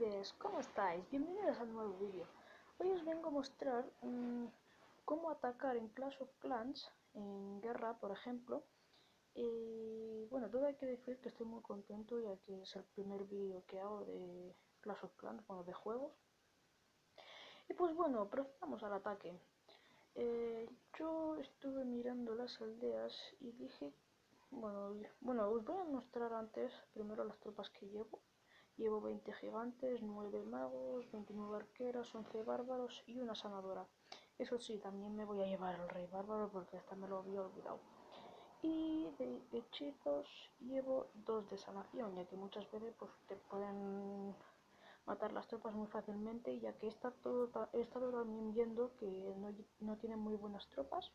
Androides, ¿cómo estáis? Bienvenidos a un nuevo vídeo. Hoy os vengo a mostrar cómo atacar en Clash of Clans, en guerra por ejemplo. Bueno, todo hay que decir que estoy muy contento ya que es el primer vídeo que hago de Clash of Clans, bueno, de juegos. Y pues bueno, procedamos al ataque. Yo estuve mirando las aldeas y dije, bueno, os voy a mostrar antes primero las tropas que llevo. Llevo 20 gigantes, 9 magos, 29 arqueras, 11 bárbaros y una sanadora. Eso sí, también me voy a llevar el rey bárbaro porque esta me lo había olvidado. Y de hechizos llevo 2 de sanación, ya que muchas veces pues, te pueden matar las tropas muy fácilmente, ya que he estado también viendo que no tienen muy buenas tropas.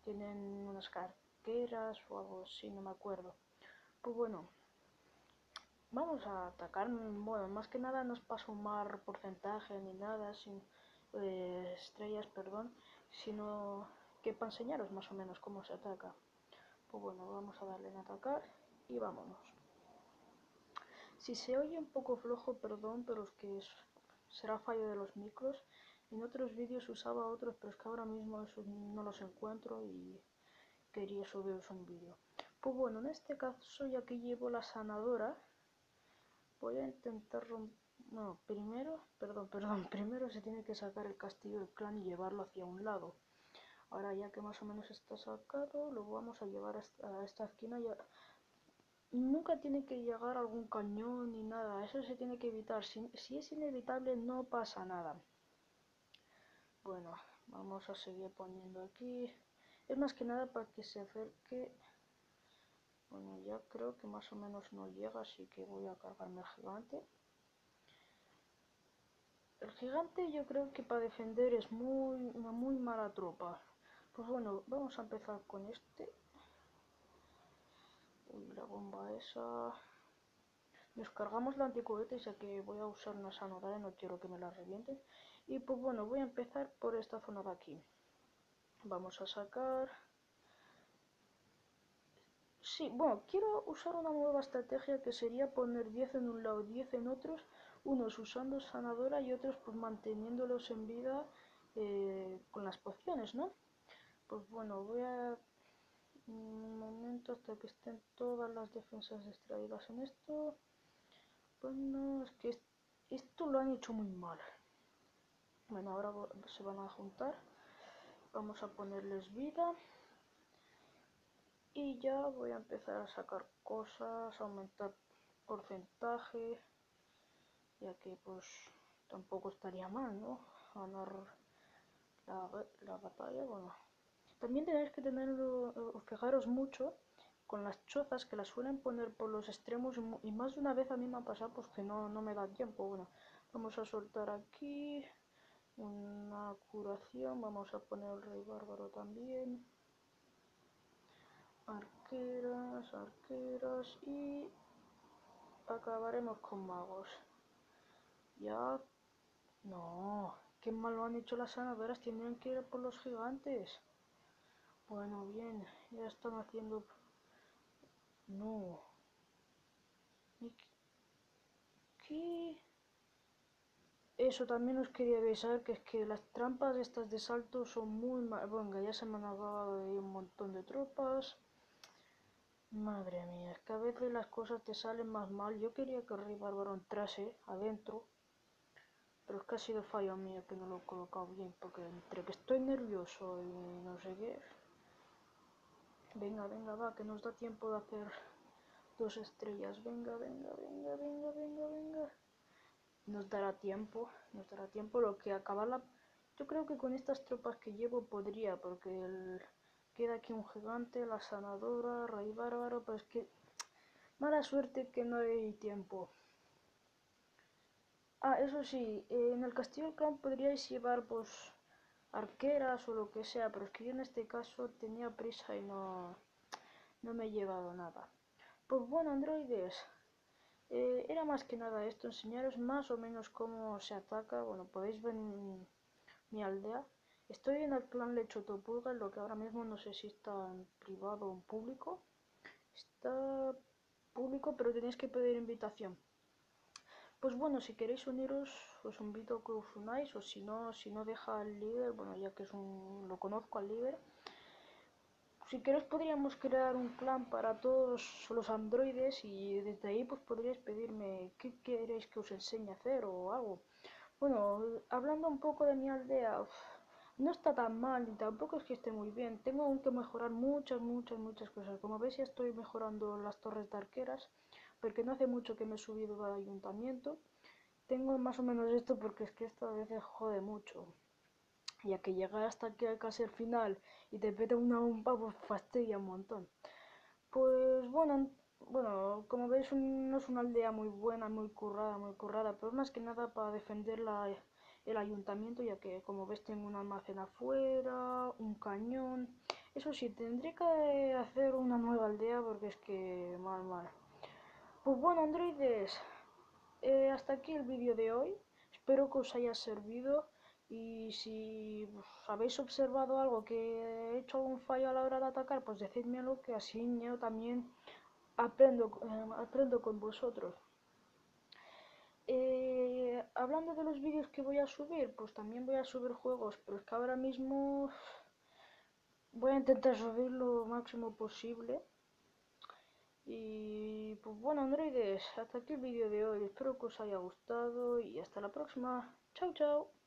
Tienen unas arqueras o algo así, no me acuerdo. Pues bueno. Vamos a atacar, bueno, más que nada no es para sumar porcentaje ni nada, estrellas, perdón, sino que para enseñaros más o menos cómo se ataca. Pues bueno, vamos a darle en atacar y vámonos. Si se oye un poco flojo, perdón, pero es que será fallo de los micros. En otros vídeos usaba otros, pero es que ahora mismo esos no los encuentro y quería subiros un vídeo. Pues bueno, en este caso ya que llevo la sanadora, voy a intentar no, primero se tiene que sacar el castillo del clan y llevarlo hacia un lado. Ahora ya que más o menos está sacado, lo vamos a llevar a esta esquina. Nunca tiene que llegar algún cañón ni nada, eso se tiene que evitar. Si es inevitable no pasa nada. Bueno, vamos a seguir poniendo aquí. Es más que nada para que se acerque. Bueno, ya creo que más o menos no llega, así que voy a cargarme el gigante. El gigante yo creo que para defender es una muy mala tropa. Pues bueno, vamos a empezar con este. Uy, la bomba esa. Nos cargamos la anticohetes ya que voy a usar una sanadora y no quiero que me la revienten. Y pues bueno, voy a empezar por esta zona de aquí. Vamos a sacar... Sí, bueno, quiero usar una nueva estrategia que sería poner 10 en un lado, 10 en otros, unos usando sanadora y otros pues manteniéndolos en vida con las pociones, ¿no? Pues bueno, voy a un momento hasta que estén todas las defensas extraídas en esto. Bueno, es que esto lo han hecho muy mal. Bueno, ahora se van a juntar. Vamos a ponerles vida. Y ya voy a empezar a sacar cosas, aumentar porcentaje, ya que pues tampoco estaría mal, ¿no? Ganar la batalla, bueno. También tenéis que fijaros mucho con las chozas que las suelen poner por los extremos y más de una vez a mí me ha pasado pues que no me da tiempo. Bueno, vamos a soltar aquí una curación, vamos a poner el rey bárbaro también. Arqueras y acabaremos con magos. Ya, no, qué mal lo han hecho las sanadoras, tendrían que ir por los gigantes. Bueno, bien, ya están haciendo... No. ¿Qué? Eso también os quería avisar, que es que las trampas estas de salto son muy mal... Venga, ya se me han acabado de ir un montón de tropas. Madre mía, es que a veces las cosas te salen más mal. Yo quería que el rey bárbaro entrase adentro, pero es que ha sido fallo mío que no lo he colocado bien, porque entre que estoy nervioso y no sé qué... Venga, va, que nos da tiempo de hacer 2 estrellas. Venga. Nos dará tiempo, lo que acabarla... Yo creo que con estas tropas que llevo podría, porque queda aquí un gigante, la sanadora, rey bárbaro, pero es que... Mala suerte que no hay tiempo. Ah, eso sí, en el castillo del clan podríais llevar pues arqueras o lo que sea, pero es que yo en este caso tenía prisa y no me he llevado nada. Pues bueno, androides, era más que nada esto, enseñaros más o menos cómo se ataca. Bueno, podéis ver mi aldea. Estoy en el clan Lechotopulga, lo que ahora mismo no sé si está en privado o en público. Está público, pero tenéis que pedir invitación. Pues bueno, si queréis uniros, os invito a que os unáis, o si no deja al líder, bueno, ya que lo conozco al líder. Si queréis podríamos crear un clan para todos los androides y desde ahí pues podríais pedirme qué queréis que os enseñe a hacer o algo. Bueno, hablando un poco de mi aldea, no está tan mal y tampoco es que esté muy bien. Tengo aún que mejorar muchas cosas. Como veis ya estoy mejorando las torres de arqueras, porque no hace mucho que me he subido al ayuntamiento. Tengo más o menos esto porque es que esto a veces jode mucho, ya que llegar hasta aquí casi al final y te peta una bomba pues fastidia un montón. Pues bueno, como veis no es una aldea muy buena, muy currada, pero más que nada para defender el ayuntamiento, ya que como ves tengo un almacén afuera, un cañón. Eso sí, tendré que hacer una nueva aldea porque es que mal. Pues bueno, androides, hasta aquí el vídeo de hoy. Espero que os haya servido y si habéis observado algo que he hecho algún fallo a la hora de atacar, pues decídmelo que así yo también aprendo con vosotros. Hablando de los vídeos que voy a subir, pues también voy a subir juegos, pero es que ahora mismo voy a intentar subir lo máximo posible. Y pues bueno, androides, hasta aquí el vídeo de hoy. Espero que os haya gustado y hasta la próxima. Chao, chao.